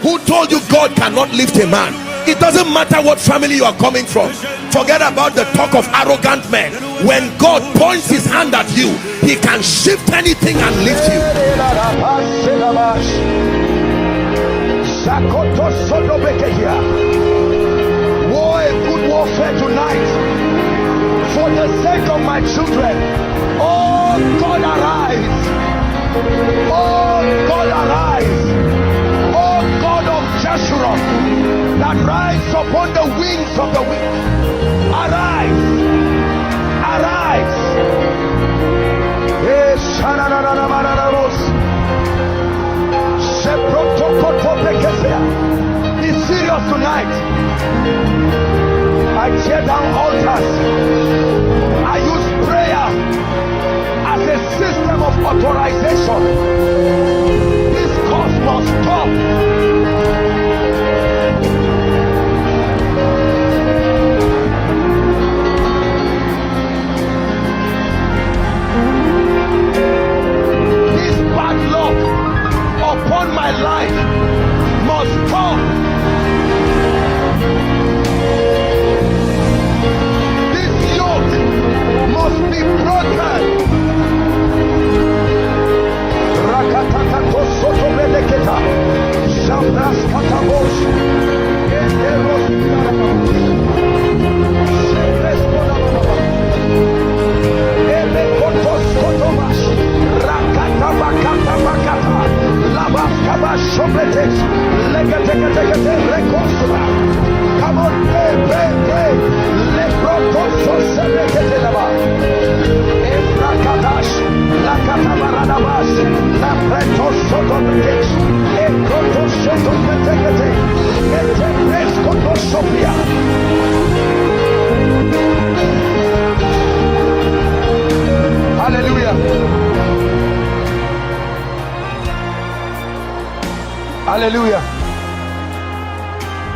Who told you God cannot lift a man? It doesn't matter what family you are coming from. Forget about the talk of arrogant men. When God points his hand at you, he can shift anything and lift you. War a good warfare tonight for the sake of my children. Oh God, arise. Oh God, arise. Oh God of Jeshurun, that rides upon the wings of the wind. Arise. Arise. Be serious tonight. I tear down altars. I use prayer as a system of authorization. This cause must stop. This bad luck upon my life must stop. This yoke must be broken. Rakatakato soto beleketa. Shabras katabosh. Eros Sebres kodababa. Elekotos kotobash. Rakata bakata bakata. Labas kabash sobretes. Legatekete rekosra. Come on, pray, pray, pray. Lebrotoso sebekete laba. Efrakadash. Lakata baradabash. Lapretos sotobetes. Ekotos sotobetekete. Etepres kotosopia. Hallelujah. Hallelujah.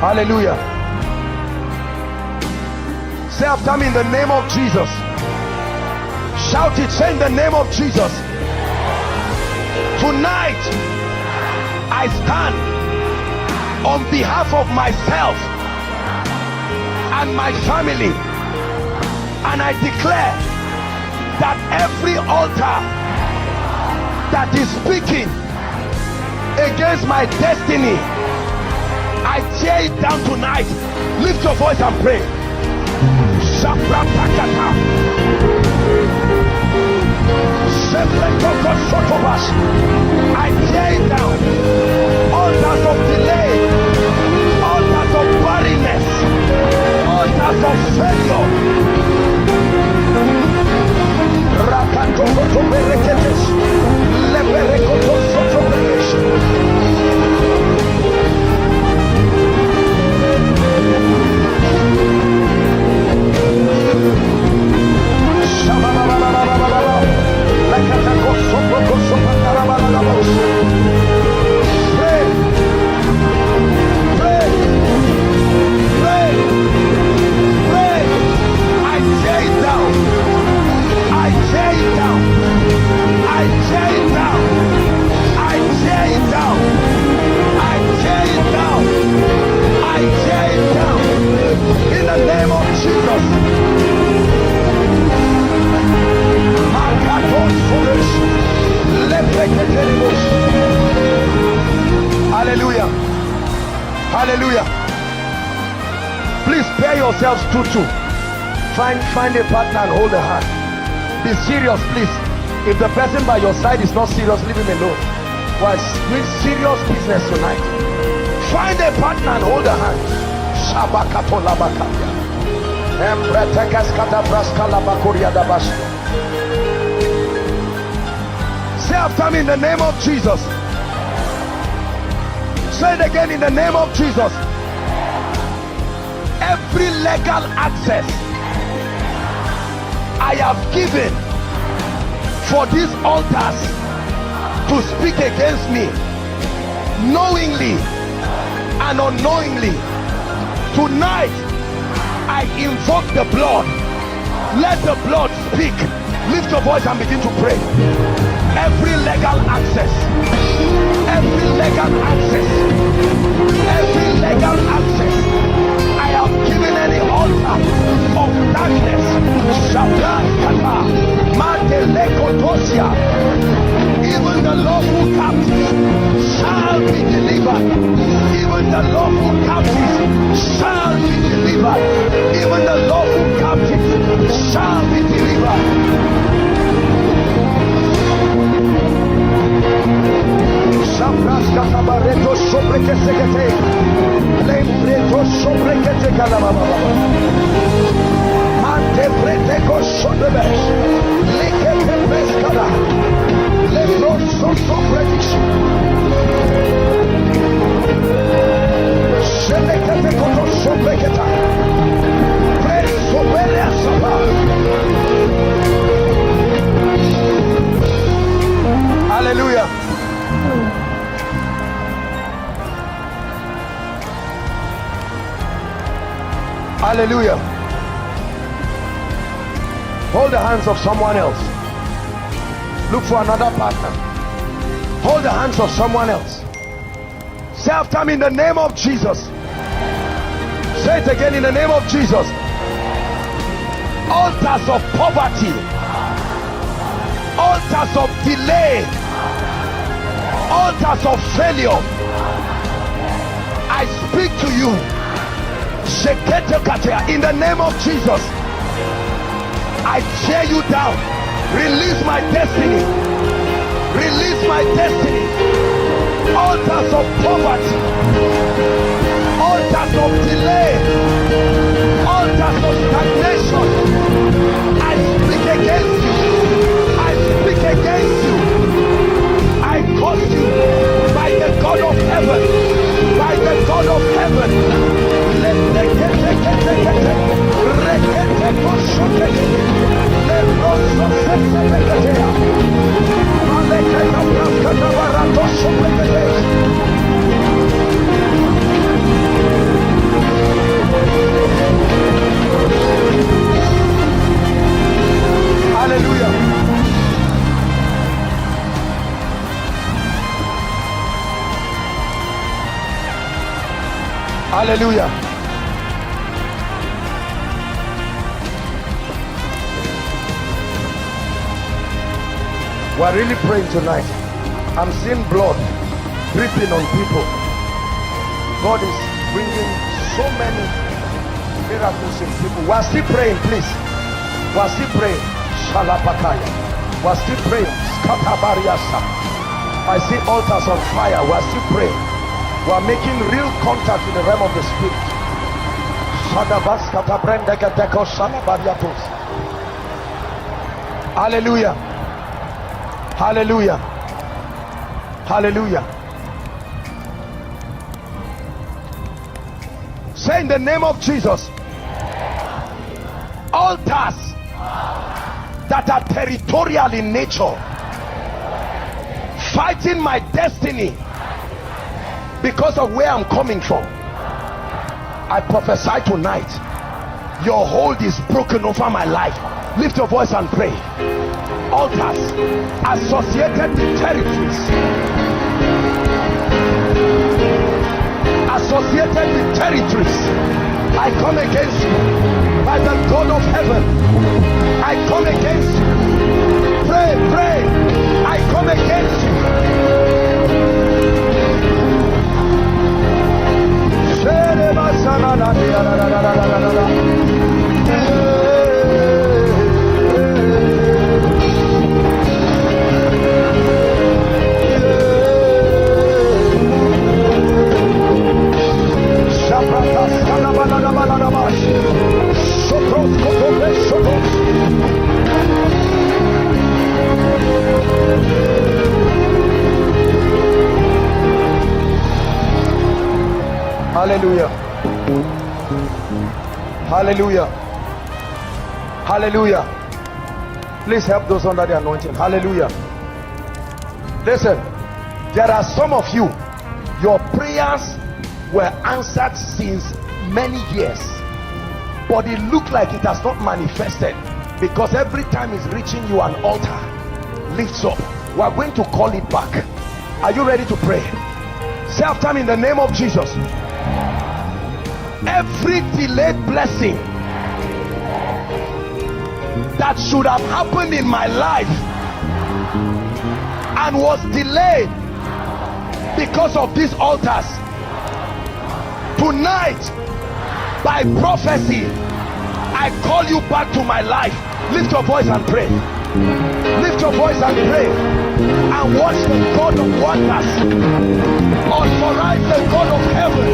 Hallelujah. Say after me, in the name of Jesus. Shout it, say in the name of Jesus. Tonight I stand on behalf of myself and my family, and I declare that every altar that is speaking against my destiny, I tear it down tonight. Lift your voice and pray. I tear it down. Altars of delay, altars of barrenness, altars of failure. Rakatokoto bereketes, leberekoto soto bereketes. Pray, pray, pray, pray. I tear it down. I tear it down. I tear it down. I tear it down. I tear it down. I tear it down. In the name of Jesus. Hallelujah. Hallelujah. Please pair yourselves two. Find a partner and hold a hand. Be serious, please. If the person by your side is not serious, leave him alone. We're doing serious business tonight. Find a partner and hold a hand. Shabakato labakaya. Say after me, in the name of Jesus. Say it again, in the name of Jesus. Every legal access I have given for these altars to speak against me, knowingly and unknowingly, tonight I invoke the blood. Let the blood speak. Lift your voice and begin to pray. Every legal access, every legal access Even the lawful captives shall be delivered. Even the lawful captives shall be delivered. Even the lawful captives shall be delivered. Hallelujah. Hallelujah. Hold the hands of someone else. Look for another partner. Hold the hands of someone else. Say after me, in the name of Jesus. Say it again, in the name of Jesus. Altars of poverty, altars of delay, altars of failure, I speak to you in the name of Jesus. I tear you down. Release my destiny. Release my destiny. Altars of poverty, altars of delay, altars of stagnation, I speak against you. I speak against you. I curse you by the God of heaven. By the God of heaven. Hallelujah. Hallelujah. We're really praying tonight. I'm seeing blood dripping on people. God is bringing so many miracles in people. We're still praying, please. We're still praying. Shalapakaya. We're still praying. Skapabariasa. I see altars on fire. We're still praying. We're making real contact in the realm of the spirit. Hallelujah. Hallelujah. Hallelujah. Say in the name of Jesus, altars that are territorial in nature, fighting my destiny because of where I'm coming from, I prophesy tonight, your hold is broken over my life. Lift your voice and pray. Altars associated with territories, associated with territories, I come against you by the God of heaven. I come against you. Pray, pray. I come against you. Hallelujah. Hallelujah. Hallelujah. Please help those under the anointing. Hallelujah. Listen, there are some of you, your prayers were answered since many years, but it looked like it has not manifested, because every time it's reaching you, an altar lifts up. We are going to call it back. Are you ready to pray? Say after me, in the name of Jesus. Every delayed blessing that should have happened in my life and was delayed because of these altars, tonight by prophecy I call you back to my life. Lift your voice and pray. Lift your voice and pray, and watch the God of wonders authorize the God of heaven,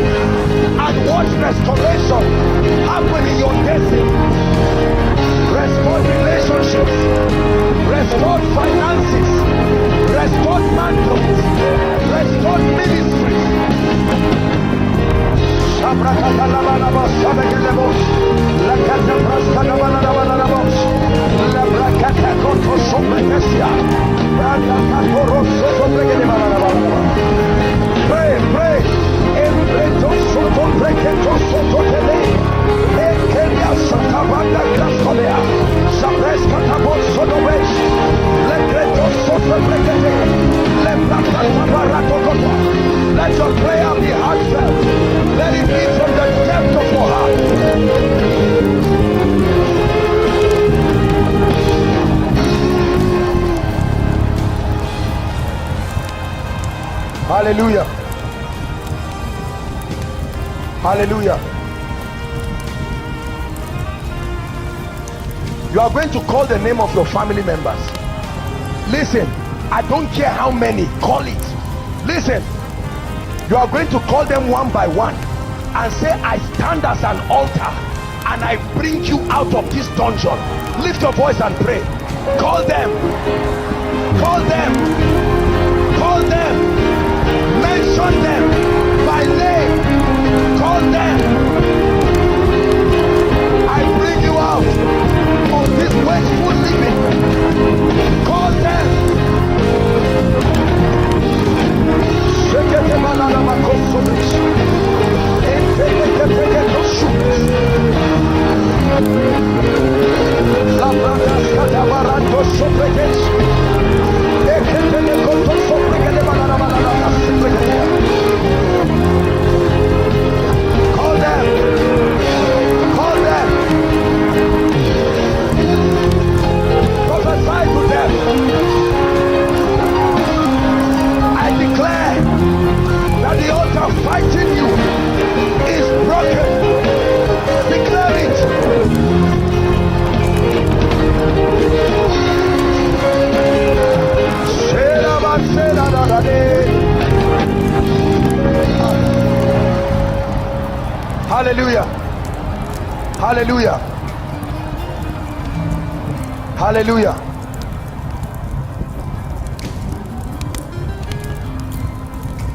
and watch restoration happen in your destiny. Restored relationships, restored finances, restored mantles, restored ministries. Pray, pray. Let your prayer be heartfelt. Let it be from the depth of your heart. Hallelujah. Hallelujah. You are going to call the name of your family members. Listen, I don't care how many, call it. Listen, you are going to call them one by one and say, I stand as an altar and I bring you out of this dungeon. Lift your voice and pray. Call them. Call them. Call them. Mention them by name. Call them. I bring you out of this wasteful living. Call them. Call them. Call them. Prophesy to them. I declare that the altar fighting you is broken. Declare it. Hallelujah. Hallelujah. Hallelujah.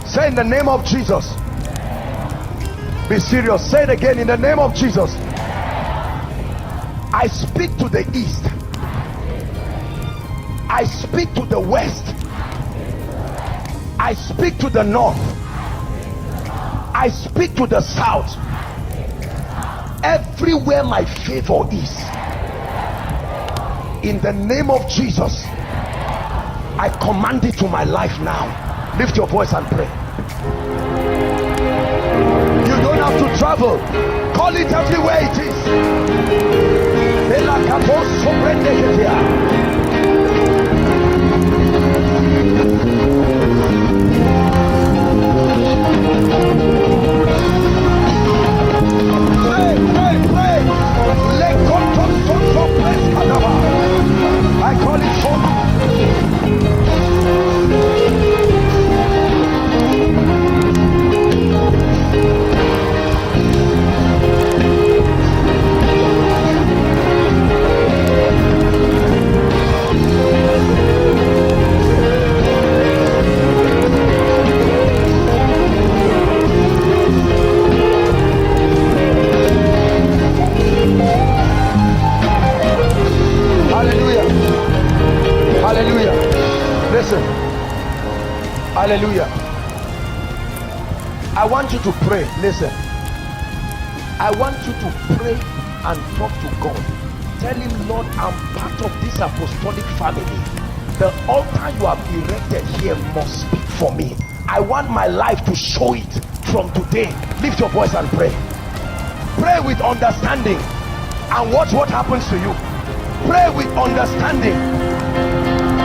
Say in the name of Jesus. Be serious. Say it again. In the name of Jesus. I speak to the east. I speak to the west. I speak to the north. I speak to the south. Everywhere my favor is, in the name of Jesus, I command it to my life now. Lift your voice and pray. You don't have to travel. Call it everywhere it is. Pray, pray, pray. I call it forth. Hallelujah. Hallelujah. Listen. Hallelujah. I want you to pray. Listen. I want you to pray and talk to God. Tell him, Lord, I'm part of this apostolic family. The altar you have erected here must speak for me. I want my life to show it from today. Lift your voice and pray. Pray with understanding and watch what happens to you. Pray with understanding.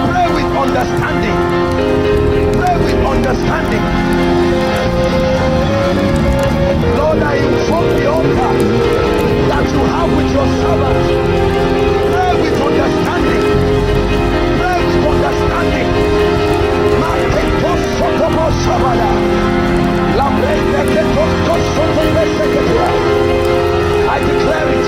Pray with understanding. Pray with understanding. Lord, I invoke the altar that you have with your servants. Pray with understanding. Pray with understanding. I declare it.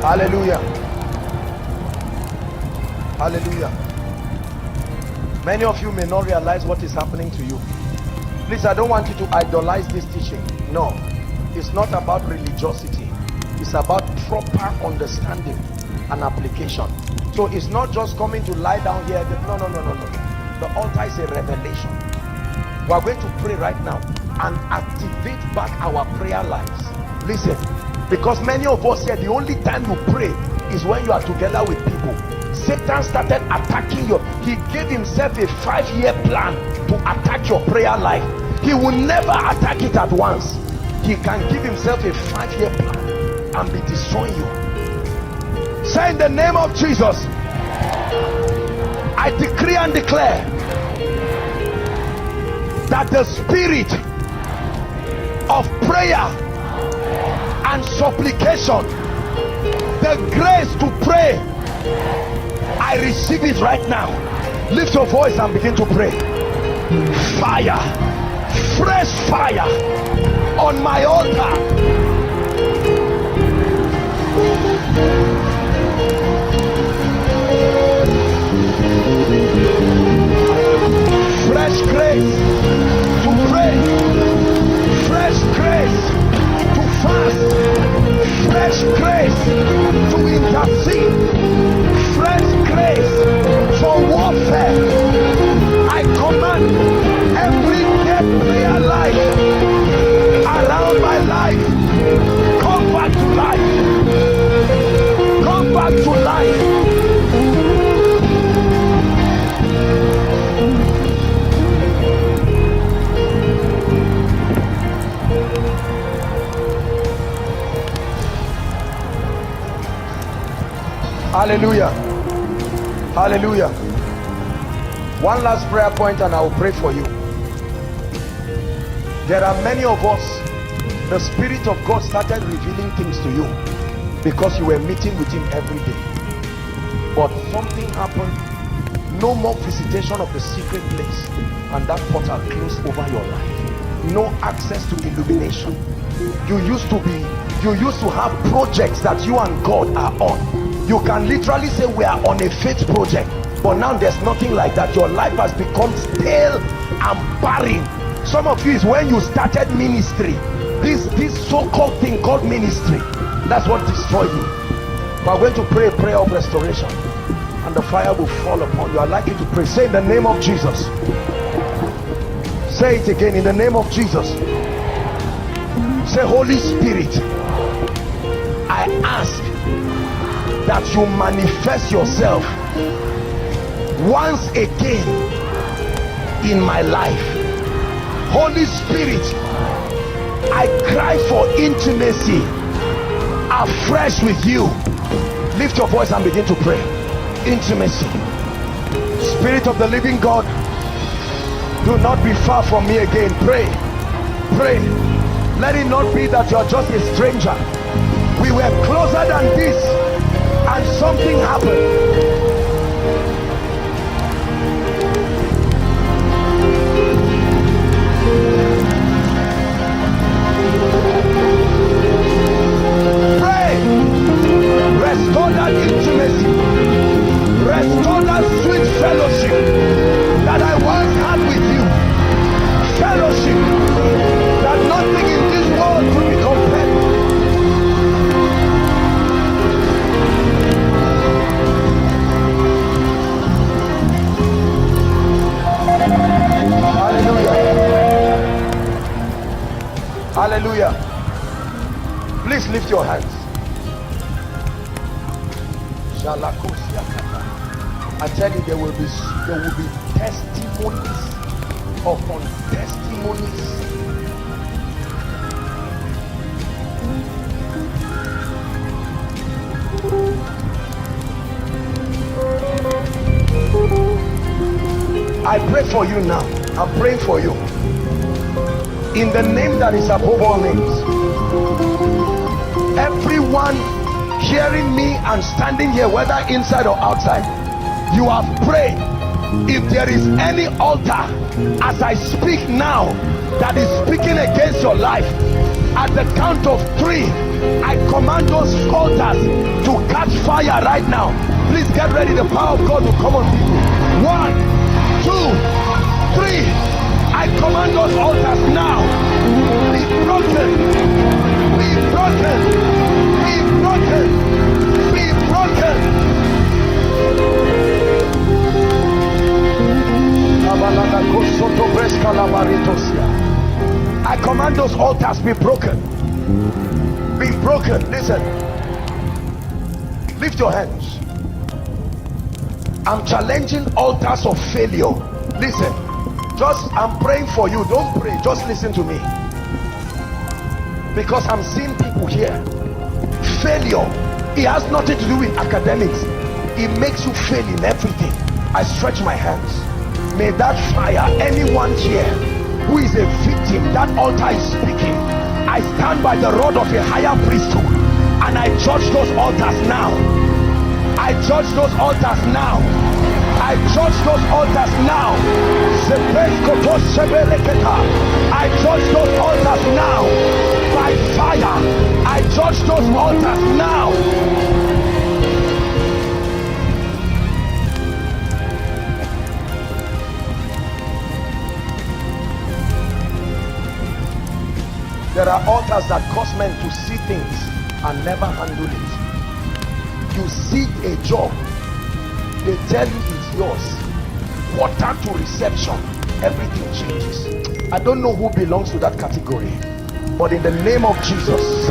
Hallelujah. Hallelujah. Many of you may not realize what is happening to you. Please, I don't want you to idolize this teaching. No, it's not about religiosity. It's about proper understanding and application. So it's not just coming to lie down here. No. The altar is a revelation. We are going to pray right now and activate back our prayer lives. Listen, because many of us here, the only time you pray is when you are together with people. Satan started attacking you. He gave himself a 5-year plan to attack your prayer life. He will never attack it at once. He can give himself a 5-year plan and be destroying you. Say, in the name of Jesus, I decree and declare that the spirit of prayer and supplication, the grace to pray, I receive it right now. Lift your voice and begin to pray. Fire, fresh fire on my altar. Fresh grace to pray, fresh grace to fast, fresh grace to intercede, fresh grace for warfare. I command every dead prayer life around my life, come back to life, come back to life. Hallelujah. Hallelujah. One last prayer point and I will pray for you. There are many of us, the Spirit of God started revealing things to you because you were meeting with him every day. But something happened, no more visitation of the secret place, and that portal closed over your life. No access to illumination. You used to have projects that you and God are on. You can literally say we are on a faith project, but now there's nothing like that. Your life has become stale and barren. Some of you is when you started ministry, this so-called thing called ministry, that's what destroyed you. We are going to pray a prayer of restoration and the fire will fall upon you. I'd like you to pray. Say, in the name of Jesus. Say it again, in the name of Jesus. Say, Holy Spirit, I ask that you manifest yourself once again in my life. Holy Spirit, I cry for intimacy afresh with you. Lift your voice and begin to pray. Intimacy. Spirit of the living God, do not be far from me again. Pray, pray. Let it not be that you are just a stranger. We were closer than this and something happened. Pray. Restore that intimacy. Restore that sweet fellowship that I once had with you. Lift your hands. I tell you, there will be testimonies upon testimonies. I pray for you now. I'm praying for you in the name that is above all names. Everyone hearing me and standing here, whether inside or outside, you have prayed. If there is any altar as I speak now that is speaking against your life, at the count of 3 I command those altars to catch fire right now. Please get ready. The power of God will come on people. 1, 2, 3. I command those altars now. Be broken. Be broken. Be broken. Be broken. I command those altars be broken. Be broken. Listen. Lift your hands. I'm challenging altars of failure. Listen. I'm praying for you. Don't pray. Just listen to me. Because I'm seeing people here. Failure. It has nothing to do with academics. It makes you fail in everything. I stretch my hands. May that fire, anyone here who is a victim, that altar is speaking. I stand by the rod of a higher priesthood and I judge those altars now. I judge those altars now. I judge those altars now. I judge those altars now. By fire, I judge those altars now. There are altars that cause men to see things and never handle it. You see a job, they tell you it's yours. Quarter to reception, everything changes. I don't know who belongs to that category, but in the name of Jesus,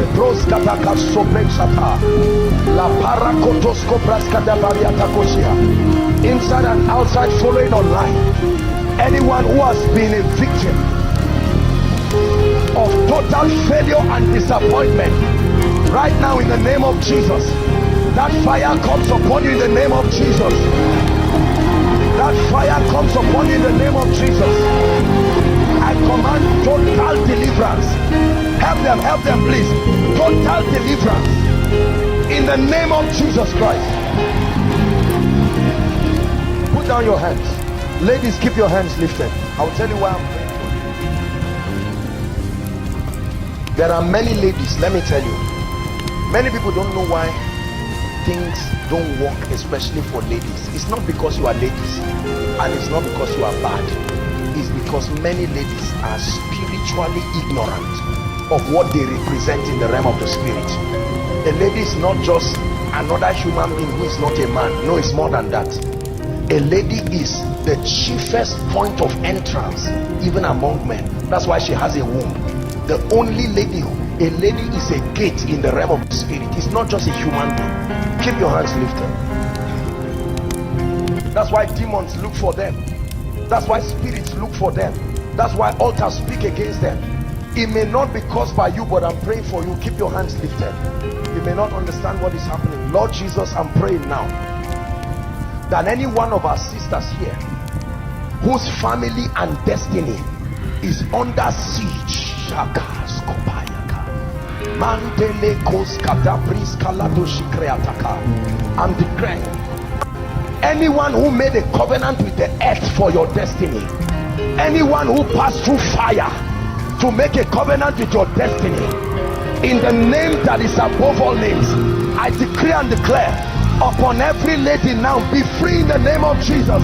inside and outside, following online, anyone who has been a victim of total failure and disappointment, right now in the name of Jesus, that fire comes upon you in the name of Jesus. That fire comes upon you in the name of Jesus. I command total deliverance. Help them please. Total deliverance in the name of Jesus Christ. Put down your hands. Ladies, keep your hands lifted. I'll tell you why I'm praying. There are many ladies, let me tell you, many people don't know why things don't work, especially for ladies. It's not because you are ladies and it's not because you are bad. It's because many ladies are spiritually ignorant of what they represent in the realm of the spirit. A lady is not just another human being who is not a man. No, it's more than that. A lady is the chiefest point of entrance even among men. That's why she has a womb. The only lady, a lady is a gate in the realm of the spirit. It's not just a human being. Keep your hands lifted. That's why demons look for them. That's why spirits look for them. That's why altars speak against them. It may not be caused by you, but I'm praying for you. Keep your hands lifted. You may not understand what is happening. Lord Jesus, I'm praying now that any one of our sisters here whose family and destiny is under siege, I'm declaring, anyone who made a covenant with the earth for your destiny, anyone who passed through fire to make a covenant with your destiny, in the name that is above all names, I decree and declare upon every lady now, be free in the name of Jesus.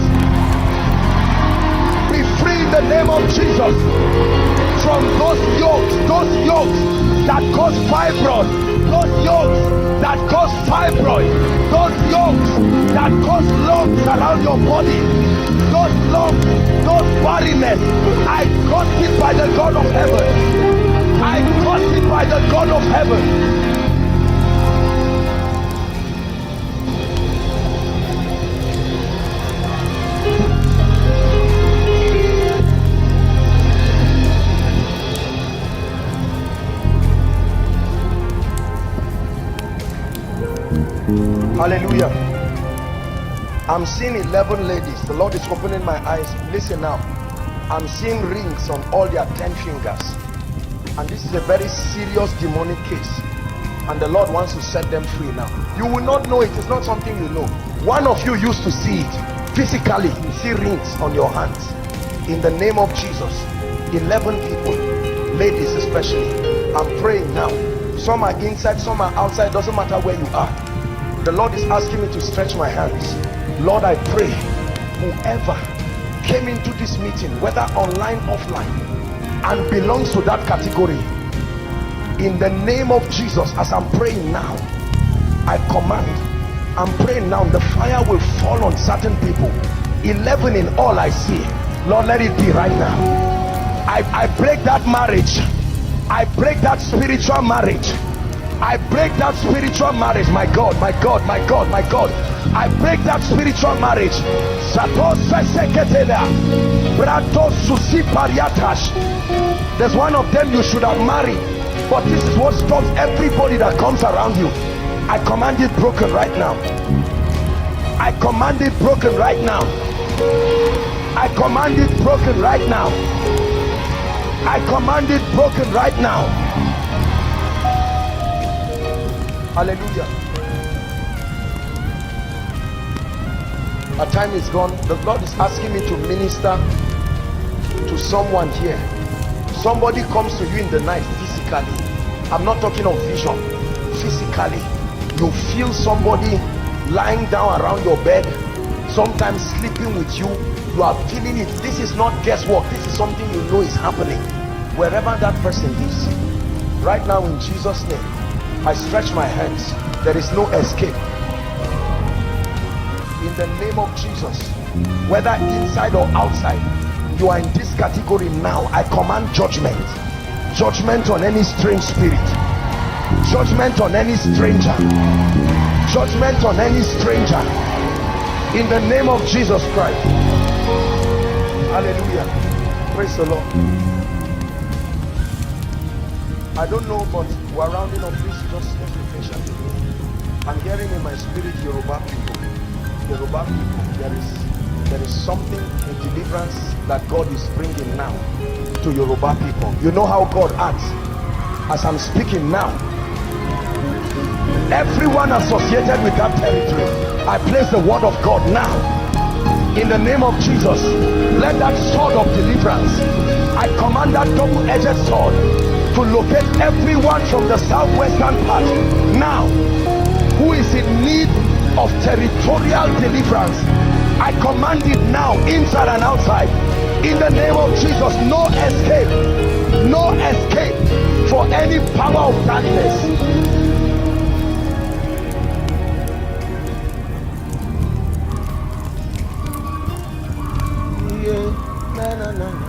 Be free in the name of Jesus from those yokes that cause fibroid, those yokes that cause fibroid, those yokes that cause lumps around your body, those lumps, those barrenness. I curse it by the God of heaven. I curse it by the God of heaven. Hallelujah. I'm seeing 11 ladies. The Lord is opening my eyes. Listen now. I'm seeing rings on all their 10 fingers. And this is a very serious demonic case. And the Lord wants to set them free now. You will not know it. It's not something you know. One of you used to see it physically. You see rings on your hands. In the name of Jesus. 11 people. Ladies especially. I'm praying now. Some are inside, some are outside. Doesn't matter where you are. The Lord is asking me to stretch my hands. Lord, I pray whoever came into this meeting, whether online, offline, and belongs to that category, in the name of Jesus, as I'm praying now, I command, I'm praying now, the fire will fall on certain people. 11 in all I see. Lord, let it be right now. I break that marriage. I break that spiritual marriage. I break that spiritual marriage. My God, my God, my God, my God. I break that spiritual marriage. There's one of them you should have married, but this is what stops everybody that comes around you. I command it broken right now. I command it broken right now. I command it broken right now. I command it broken right now. Hallelujah. Our time is gone. The Lord is asking me to minister to someone here. Somebody comes to you in the night physically. I'm not talking of vision. Physically, you feel somebody lying down around your bed, sometimes sleeping with you. You are feeling it. This is not guesswork. This is something you know is happening wherever that person is. Right now, in Jesus' name, I stretch my hands. There is no escape. In the name of Jesus, whether inside or outside, you are in this category now. I command judgment. Judgment on any strange spirit. Judgment on any stranger. Judgment on any stranger. In the name of Jesus Christ. Hallelujah. Praise the Lord. I don't know, but we're rounding up. Please just be patient. I'm hearing in my spirit Yoruba people. Yoruba people. There is something, a deliverance that God is bringing now to Yoruba people. You know how God acts. As I'm speaking now, everyone associated with that territory, I place the word of God now. In the name of Jesus, let that sword of deliverance, I command that double-edged sword to locate everyone from the southwestern part now who is in need of territorial deliverance. I command it now, inside and outside. In the name of Jesus, no escape. No escape for any power of darkness. Na na na na,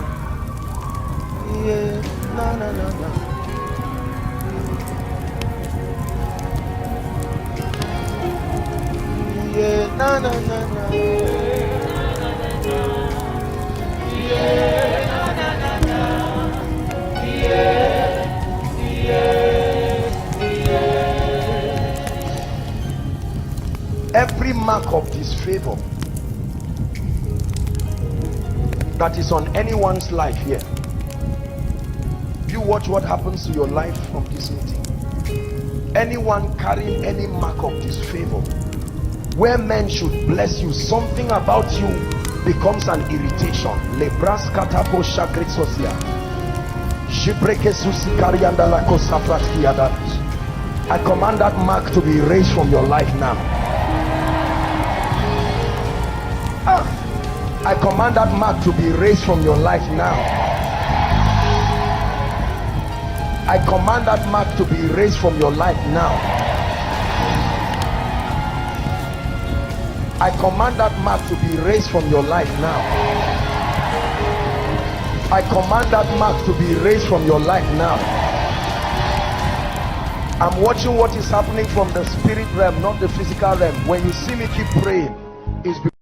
yeah, na na na na. Yeah, na na na na. Yeah, na na na na. Yeah, yeah. Every mark of disfavor that is on anyone's life here, you watch what happens to your life from this meeting. Anyone carrying any mark of disfavor, where men should bless you, something about you becomes an irritation. I command that mark to be erased from your life now. I command that mark to be erased from your life now. I command that mark to be erased from your life now. I command that mark to be erased from your life now. I command that mark to be erased from your life now. I'm watching what is happening from the spirit realm, not the physical realm. When you see me keep praying, it's because